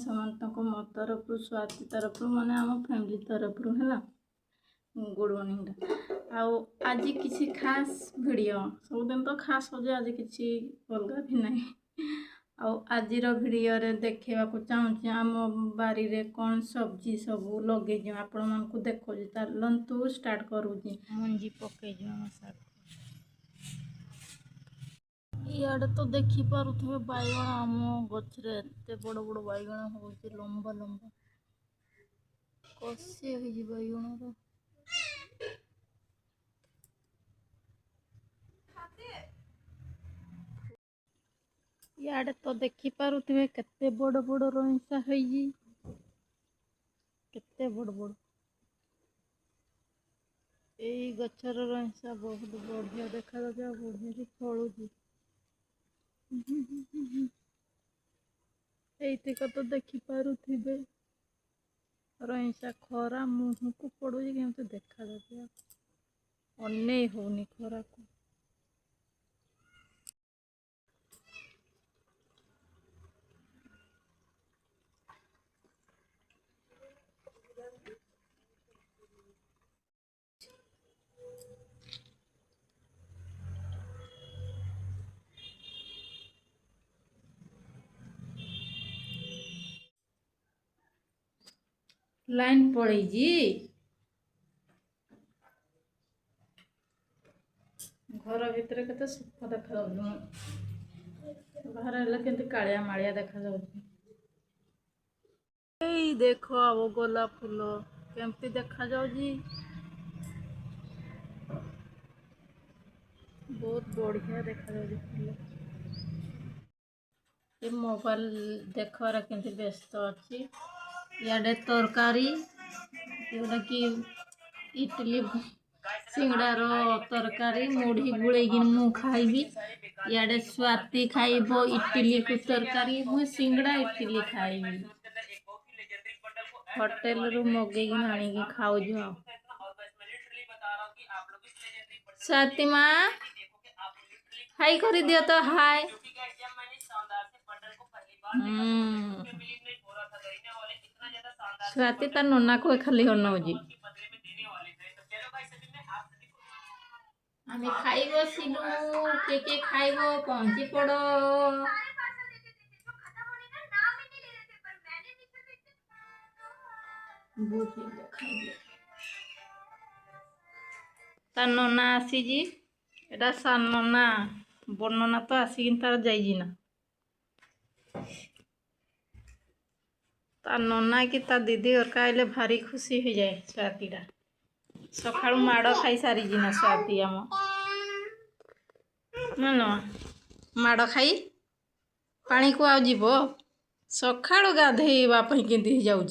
समस्त मो तरफ स्वाति तरफ माने आम फैमिली तरफ है गुड मॉर्निंग आउ आज किसी खास वीडियो सबुदिन तो खास हो आज किसी अलग भी नहीं आज वीडियो रे देखा चाहूँगी आम बारी रे कौन सब्जी सब लगे आपण मानक देखो चलतु स्टार्ट करुँगी मंजी पकई इे तो देखिपे बैगण आम गचरे एत बड़ बड़ बैगण हो लंबा लंबा कषे बैगण इे तो देखिपे केते बड़ बड़ रईसा केते बड़ बड़ यही गचर रईसा बहुत बढ़िया देखा बढ़िया फलुची यहीक तो देखिपे रईसा खरा मुह को पड़ू कि देखा अन होनी खरा को लाइन पड़ी घर भितर के सुख देखा बाहर के कालिया मालिया देखा देख अब गोलाप फूल केमती देखा बहुत बढ़िया देखा फूल ये मोबाइल देखार के व्यस्त अच्छी इे तरकारी जोटा कि इडली सिंगड़ार तरकारी मुढ़ी गुड़े मु खाइबी इे स्वाति खाइब इडली को तरकारी मु सिंगड़ा इडली खाइबी होटेल रु मगे आनी खाऊ स्वाति माँ हाई कर दियो तो हाय स्वाति तार नना को खाली अनाऊँगी आम खाइब सिलु के खाइब पहुँची पड़ तार नना आसीजी एटा सान नना बड़ नना तो आसिक तार जाइना तार नना कि तार दीदी घर आइले भारी खुशी हो जाए स्वातिटा सकाळु माड़ खाई सारी ना स्वाति आम माड़ खाई पानी को आउ जीव सकाळु गाधेवाई केंती जाऊँ